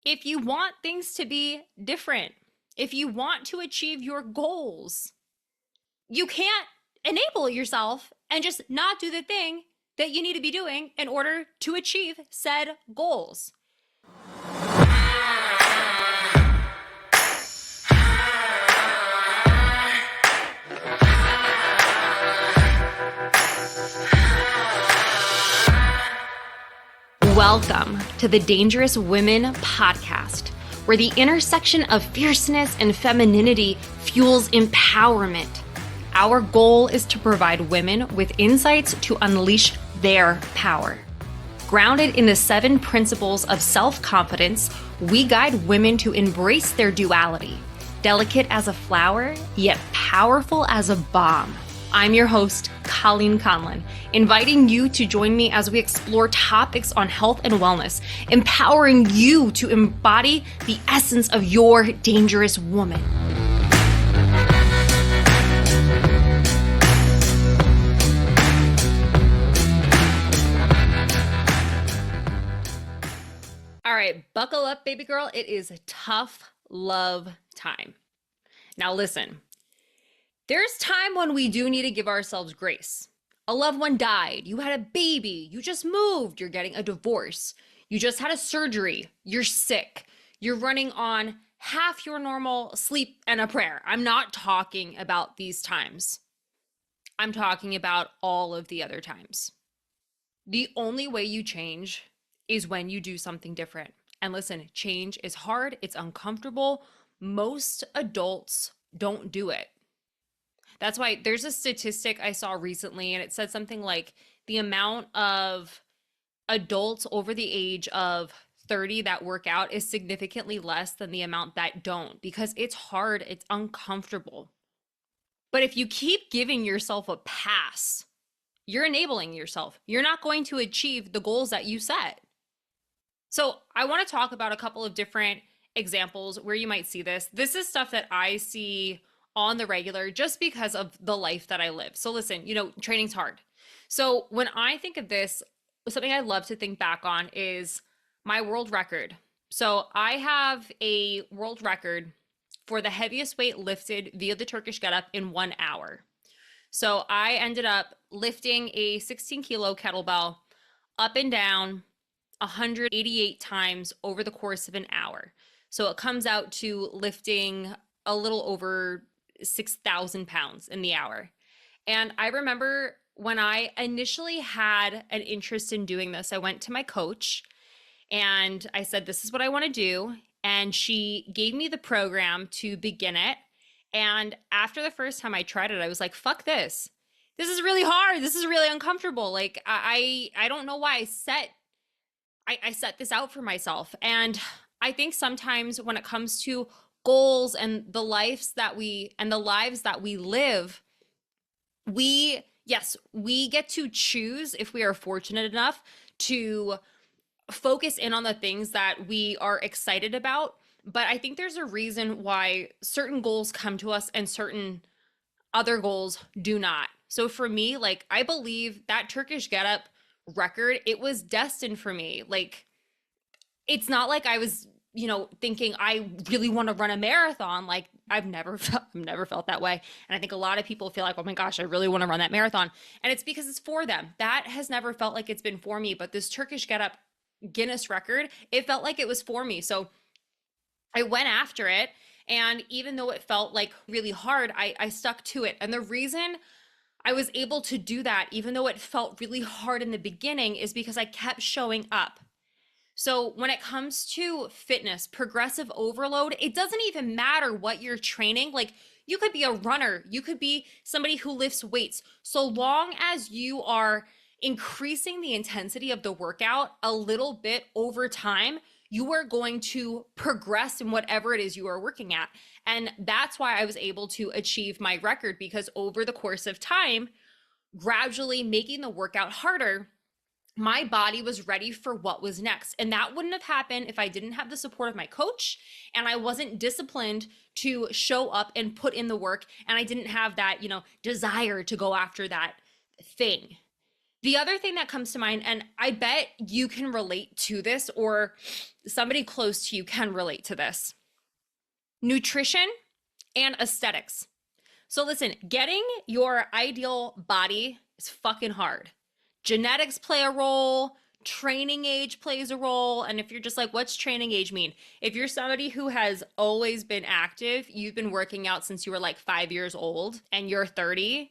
If you want things to be different, if you want to achieve your goals, you can't enable yourself and just not do the thing that you need to be doing in order to achieve said goals. Welcome to the Dangerous Women podcast, where the intersection of fierceness and femininity fuels empowerment. Our goal is to provide women with insights to unleash their power. Grounded in the 7 principles of self-confidence, we guide women to embrace their duality, delicate as a flower, yet powerful as a bomb. I'm your host, Colleen Conlon, inviting you to join me as we explore topics on health and wellness, empowering you to embody the essence of your dangerous woman. All right, buckle up, baby girl. It is a tough love time. Now listen. There's time when we do need to give ourselves grace. A loved one died, you had a baby, you just moved, you're getting a divorce, you just had a surgery, you're sick, you're running on half your normal sleep and a prayer. I'm not talking about these times. I'm talking about all of the other times. The only way you change is when you do something different. And listen, change is hard, it's uncomfortable. Most adults don't do it. That's why there's a statistic I saw recently, and it said something like the amount of adults over the age of 30 that work out is significantly less than the amount that don't, because it's hard, it's uncomfortable. But if you keep giving yourself a pass, you're enabling yourself. You're not going to achieve the goals that you set. So I want to talk about a couple of different examples where you might see this. This is stuff that I see on the regular just because of the life that I live. So listen, training's hard. So when I think of this, something I love to think back on is my world record. So I have a world record for the heaviest weight lifted via the Turkish Getup in 1 hour. So I ended up lifting a 16 kilo kettlebell up and down 188 times over the course of an hour. So it comes out to lifting a little over 6,000 pounds in the hour. And I remember when I initially had an interest in doing this, I went to my coach and I said, this is what I want to do. And she gave me the program to begin it. And after the first time I tried it, I was like, fuck this. This is really hard. This is really uncomfortable. Like I don't know why I set this out for myself. And I think sometimes when it comes to goals and the lives that we live, we get to choose, if we are fortunate enough to focus in on the things that we are excited about. But I think there's a reason why certain goals come to us and certain other goals do not. So for me, like, I believe that Turkish Getup record, it was destined for me. Like, it's not like I was thinking I really want to run a marathon. Like, I've never felt that way. And I think a lot of people feel like, oh my gosh, I really want to run that marathon. And it's because it's for them. That has never felt like it's been for me. But this Turkish Getup Guinness record, it felt like it was for me. So I went after it. And even though it felt like really hard, I stuck to it. And the reason I was able to do that, even though it felt really hard in the beginning, is because I kept showing up. So when it comes to fitness, progressive overload, it doesn't even matter what you're training. Like, you could be a runner, you could be somebody who lifts weights. So long as you are increasing the intensity of the workout a little bit over time, you are going to progress in whatever it is you are working at. And that's why I was able to achieve my record, because over the course of time, gradually making the workout harder, my body was ready for what was next. And that wouldn't have happened if I didn't have the support of my coach and I wasn't disciplined to show up and put in the work, and I didn't have that, desire to go after that thing. The other thing that comes to mind, and I bet you can relate to this, or somebody close to you can relate to this: nutrition and aesthetics. So listen, getting your ideal body is fucking hard. Genetics play a role, training age plays a role. And if you're just like, what's training age mean? If you're somebody who has always been active, you've been working out since you were like 5 years old and you're 30,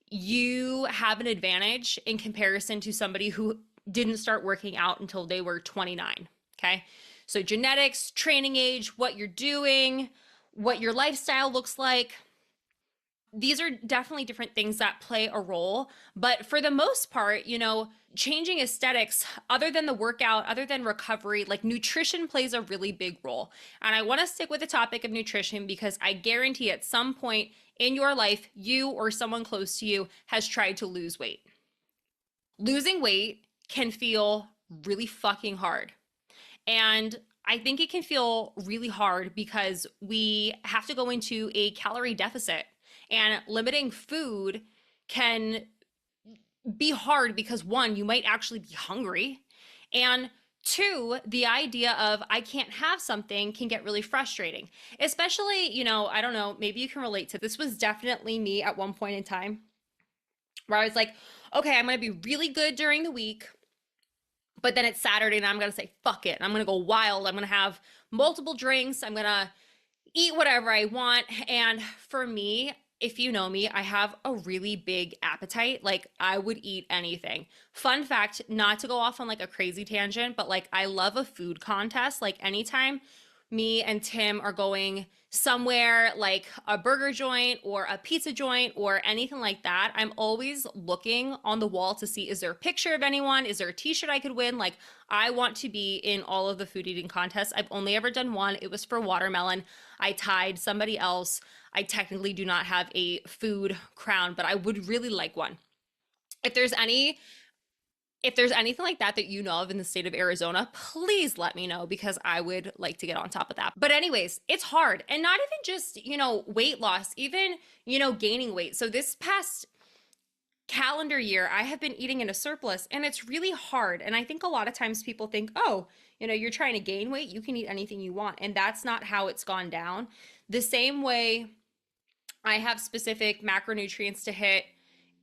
you have an advantage in comparison to somebody who didn't start working out until they were 29. Okay. So genetics, training age, what you're doing, what your lifestyle looks like, these are definitely different things that play a role. But for the most part, changing aesthetics, other than the workout, other than recovery, like nutrition plays a really big role. And I want to stick with the topic of nutrition because I guarantee at some point in your life, you or someone close to you has tried to lose weight. Losing weight can feel really fucking hard. And I think it can feel really hard because we have to go into a calorie deficit, and limiting food can be hard because one, you might actually be hungry. And two, the idea of I can't have something can get really frustrating. Especially, I don't know, maybe you can relate to this. Was definitely me at one point in time where I was like, okay, I'm going to be really good during the week. But then it's Saturday and I'm going to say, fuck it. I'm going to go wild. I'm going to have multiple drinks. I'm going to eat whatever I want. And for me, if you know me, I have a really big appetite. Like I would eat anything. Fun fact, not to go off on like a crazy tangent, but like I love a food contest. Like anytime me and Tim are going somewhere like a burger joint or a pizza joint or anything like that, I'm always looking on the wall to see, is there a picture of anyone? Is there a t-shirt I could win? Like I want to be in all of the food eating contests. I've only ever done one. It was for watermelon. I tied somebody else. I technically do not have a food crown, but I would really like one. If there's any if there's anything like that that you know of in the state of Arizona, please let me know because I would like to get on top of that. But anyways, it's hard. And not even just, weight loss, even, gaining weight. So this past calendar year, I have been eating in a surplus and it's really hard. And I think a lot of times people think, oh, you're trying to gain weight, you can eat anything you want. And that's not how it's gone down. The same way I have specific macronutrients to hit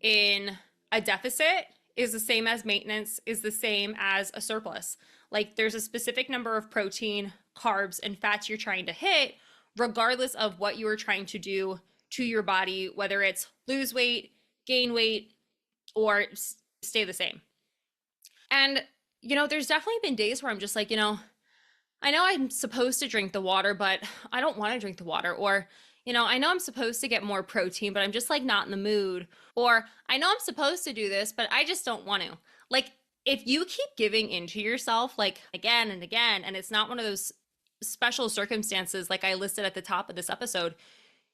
in a deficit is the same as maintenance, is the same as a surplus. Like there's a specific number of protein, carbs, and fats you're trying to hit, regardless of what you are trying to do to your body, whether it's lose weight, gain weight, or stay the same. And, there's definitely been days where I'm just like, I know I'm supposed to drink the water, but I don't want to drink the water. Or, I know I'm supposed to get more protein, but I'm just like not in the mood. Or I know I'm supposed to do this, but I just don't want to. Like, if you keep giving into yourself, like again and again, and it's not one of those special circumstances like I listed at the top of this episode,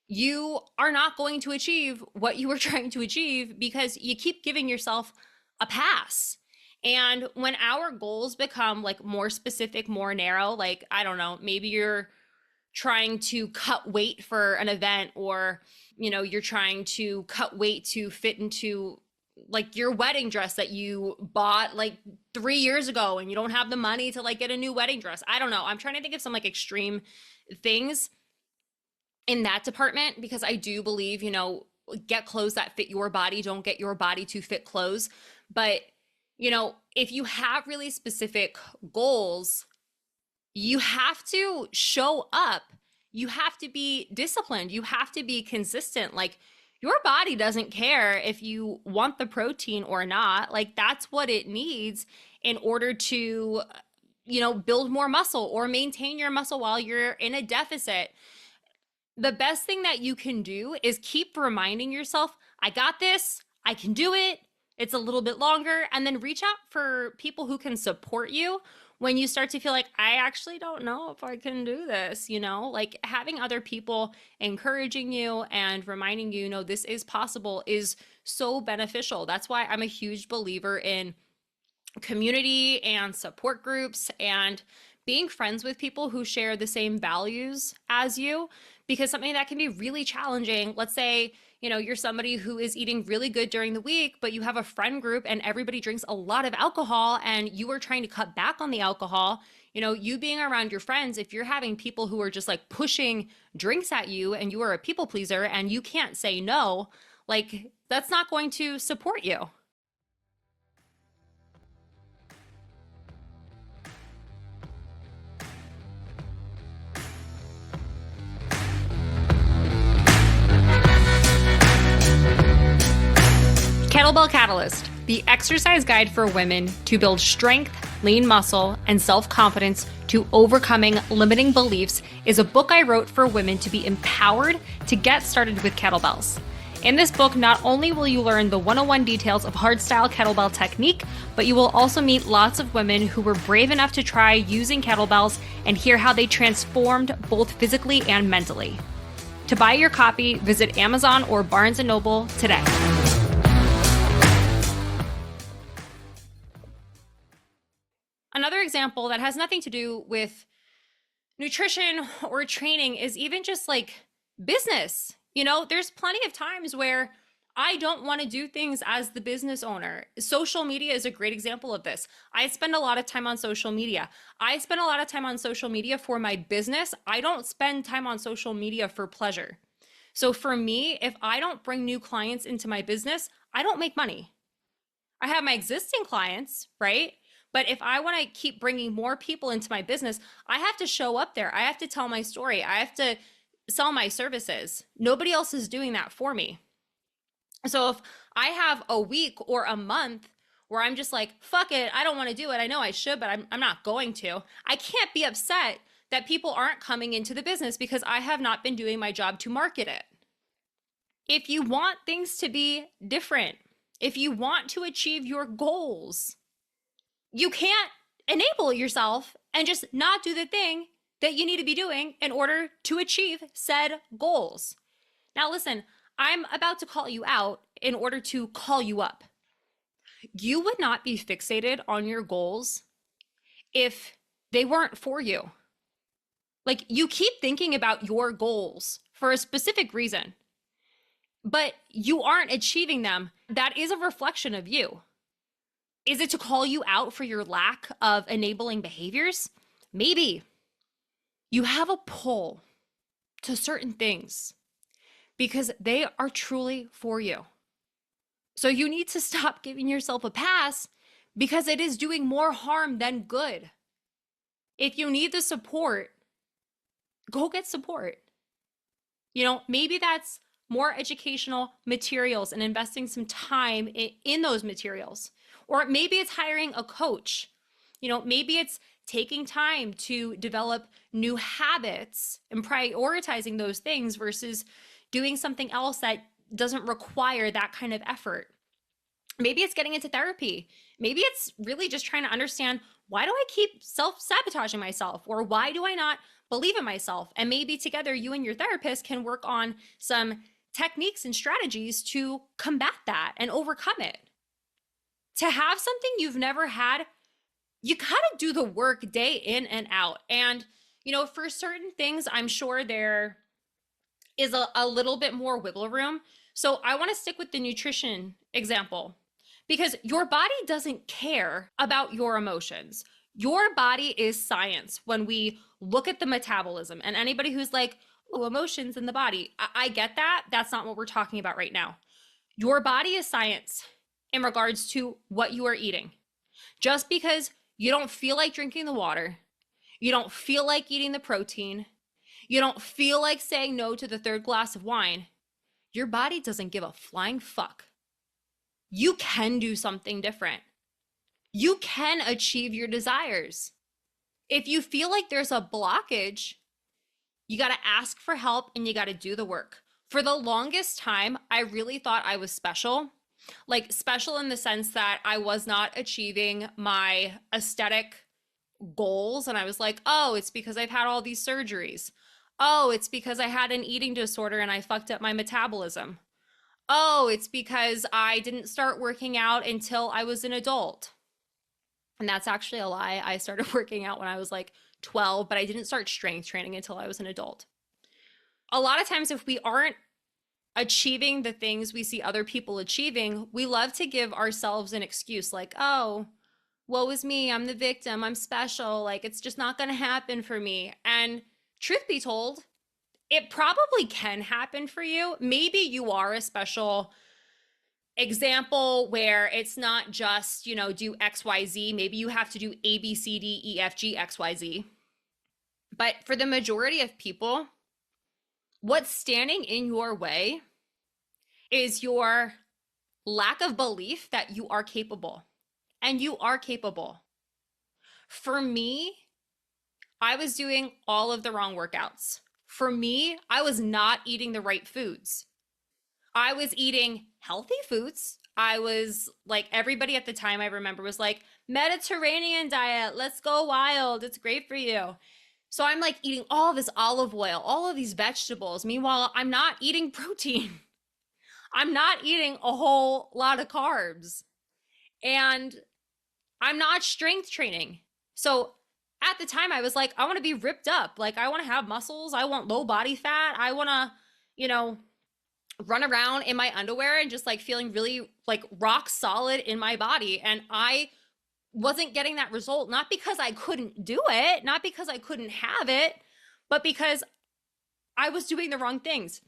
you are not going to achieve what you were trying to achieve because you keep giving yourself a pass. And when our goals become like more specific, more narrow, like, I don't know, maybe you're trying to cut weight for an event, or, you're trying to cut weight to fit into like your wedding dress that you bought like 3 years ago and you don't have the money to like get a new wedding dress. I don't know. I'm trying to think of some like extreme things in that department because I do believe, get clothes that fit your body, don't get your body to fit clothes. But, if you have really specific goals, you have to show up. You have to be disciplined. You have to be consistent. Like your body doesn't care if you want the protein or not. Like that's what it needs in order to, build more muscle or maintain your muscle while you're in a deficit. The best thing that you can do is keep reminding yourself, I got this, I can do it. It's a little bit longer, and then reach out for people who can support you when you start to feel like, I actually don't know if I can do this, like having other people encouraging you and reminding you, this is possible is so beneficial. That's why I'm a huge believer in community and support groups and being friends with people who share the same values as you, because something that can be really challenging, let's say, you're somebody who is eating really good during the week, but you have a friend group and everybody drinks a lot of alcohol and you are trying to cut back on the alcohol. You being around your friends, if you're having people who are just like pushing drinks at you and you are a people pleaser and you can't say no, like that's not going to support you. Kettlebell Catalyst, the exercise guide for women to build strength, lean muscle, and self-confidence to overcoming limiting beliefs, is a book I wrote for women to be empowered to get started with kettlebells. In this book, not only will you learn the 101 details of hardstyle kettlebell technique, but you will also meet lots of women who were brave enough to try using kettlebells and hear how they transformed both physically and mentally. To buy your copy, visit Amazon or Barnes & Noble today. Another example that has nothing to do with nutrition or training is even just like business. There's plenty of times where I don't want to do things as the business owner. Social media is a great example of this. I spend a lot of time on social media. I spend a lot of time on social media for my business. I don't spend time on social media for pleasure. So for me, if I don't bring new clients into my business, I don't make money. I have my existing clients, right? But if I want to keep bringing more people into my business, I have to show up there. I have to tell my story. I have to sell my services. Nobody else is doing that for me. So if I have a week or a month where I'm just like, fuck it, I don't want to do it. I know I should, but I'm not going to. I can't be upset that people aren't coming into the business because I have not been doing my job to market it. If you want things to be different, if you want to achieve your goals, you can't enable yourself and just not do the thing that you need to be doing in order to achieve said goals. Now, listen, I'm about to call you out in order to call you up. You would not be fixated on your goals if they weren't for you. Like, you keep thinking about your goals for a specific reason, but you aren't achieving them. That is a reflection of you. Is it to call you out for your lack of enabling behaviors? Maybe. You have a pull to certain things because they are truly for you. So you need to stop giving yourself a pass because it is doing more harm than good. If you need the support, go get support. Maybe that's more educational materials and investing some time in those materials. Or maybe it's hiring a coach. Maybe it's taking time to develop new habits and prioritizing those things versus doing something else that doesn't require that kind of effort. Maybe it's getting into therapy. Maybe it's really just trying to understand, why do I keep self-sabotaging myself? Or why do I not believe in myself? And maybe together you and your therapist can work on some techniques and strategies to combat that and overcome it. To have something you've never had, you gotta do the work day in and out. And, for certain things, I'm sure there is a little bit more wiggle room. So I wanna stick with the nutrition example because your body doesn't care about your emotions. Your body is science when we look at the metabolism. And anybody who's like, oh, emotions in the body, I get that. That's not what we're talking about right now. Your body is science in regards to what you are eating. Just because you don't feel like drinking the water, you don't feel like eating the protein, you don't feel like saying no to the third glass of wine, your body doesn't give a flying fuck. You can do something different. You can achieve your desires. If you feel like there's a blockage, you got to ask for help and you got to do the work. For the longest time, I really thought I was special. Like special in the sense that I was not achieving my aesthetic goals. And I was like, oh, it's because I've had all these surgeries. Oh, it's because I had an eating disorder and I fucked up my metabolism. Oh, it's because I didn't start working out until I was an adult. And that's actually a lie. I started working out when I was like 12, but I didn't start strength training until I was an adult. A lot of times, if we aren't achieving the things we see other people achieving, we love to give ourselves an excuse like, oh, woe is me, I'm the victim, I'm special, like it's just not going to happen for me. And truth be told, it probably can happen for you. Maybe you are a special example where it's not just, do XYZ. Maybe you have to do A, B, C, D, E, F, G, XYZ. But for the majority of people, what's standing in your way is your lack of belief that you are capable. And you are capable. For me, I was doing all of the wrong workouts. For me, I was not eating the right foods. I was eating healthy foods. I was like, everybody at the time I remember was like, Mediterranean diet, let's go wild. It's great for you. So I'm like eating all this olive oil, all of these vegetables. Meanwhile, I'm not eating protein. I'm not eating a whole lot of carbs. And I'm not strength training. So at the time I was like, I want to be ripped up. Like I want to have muscles. I want low body fat. I want to, run around in my underwear and just like feeling really like rock solid in my body. And I wasn't getting that result, not because I couldn't do it, not because I couldn't have it, but because I was doing the wrong things.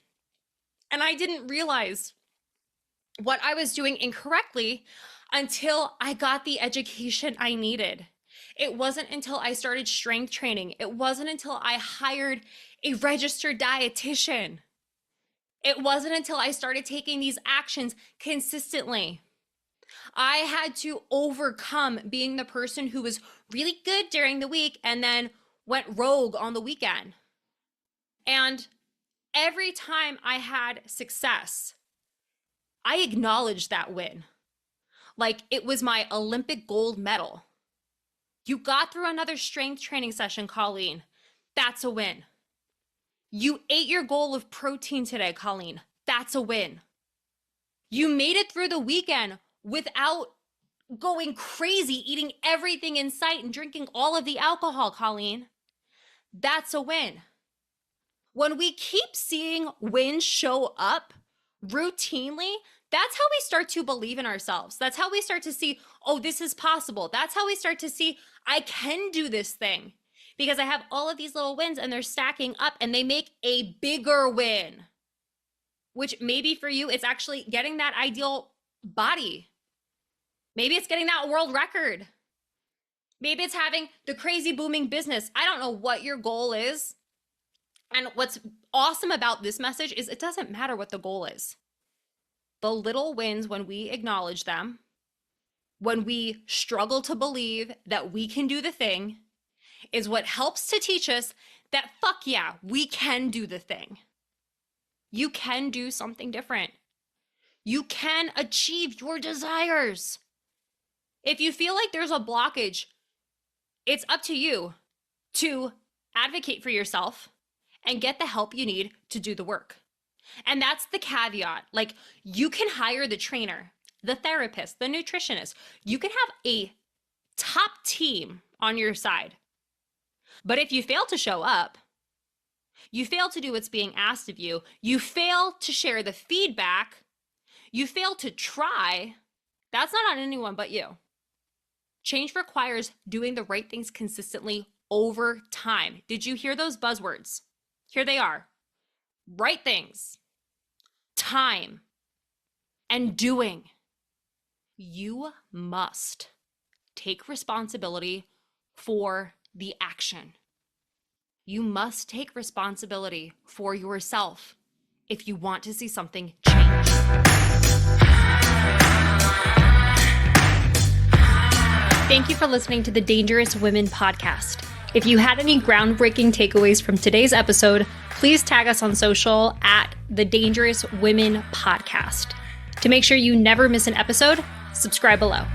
And I didn't realize what I was doing incorrectly until I got the education I needed. It wasn't until I started strength training. It wasn't until I hired a registered dietitian. It wasn't until I started taking these actions consistently. I had to overcome being the person who was really good during the week and then went rogue on the weekend. And every time I had success, I acknowledged that win. Like it was my Olympic gold medal. You got through another strength training session, Colleen. That's a win. You ate your goal of protein today, Colleen. That's a win. You made it through the weekend without going crazy, eating everything in sight and drinking all of the alcohol, Colleen. That's a win. When we keep seeing wins show up routinely, that's how we start to believe in ourselves. That's how we start to see, oh, this is possible. That's how we start to see, I can do this thing because I have all of these little wins and they're stacking up and they make a bigger win, which maybe for you, it's actually getting that ideal body. Maybe it's getting that world record. Maybe it's having the crazy booming business. I don't know what your goal is. And what's awesome about this message is it doesn't matter what the goal is. The little wins, when we acknowledge them, when we struggle to believe that we can do the thing, is what helps to teach us that, fuck yeah, we can do the thing. You can do something different. You can achieve your desires. If you feel like there's a blockage, it's up to you to advocate for yourself and get the help you need to do the work. And that's the caveat. Like, you can hire the trainer, the therapist, the nutritionist. You can have a top team on your side. But if you fail to show up, you fail to do what's being asked of you, you fail to share the feedback, you fail to try, that's not on anyone but you. Change requires doing the right things consistently over time. Did you hear those buzzwords? Here they are. Right things, time, and doing. You must take responsibility for the action. You must take responsibility for yourself if you want to see something change. Thank you for listening to the Dangerous Women podcast. If you had any groundbreaking takeaways from today's episode, please tag us on social at the Dangerous Women podcast. To make sure you never miss an episode, subscribe below.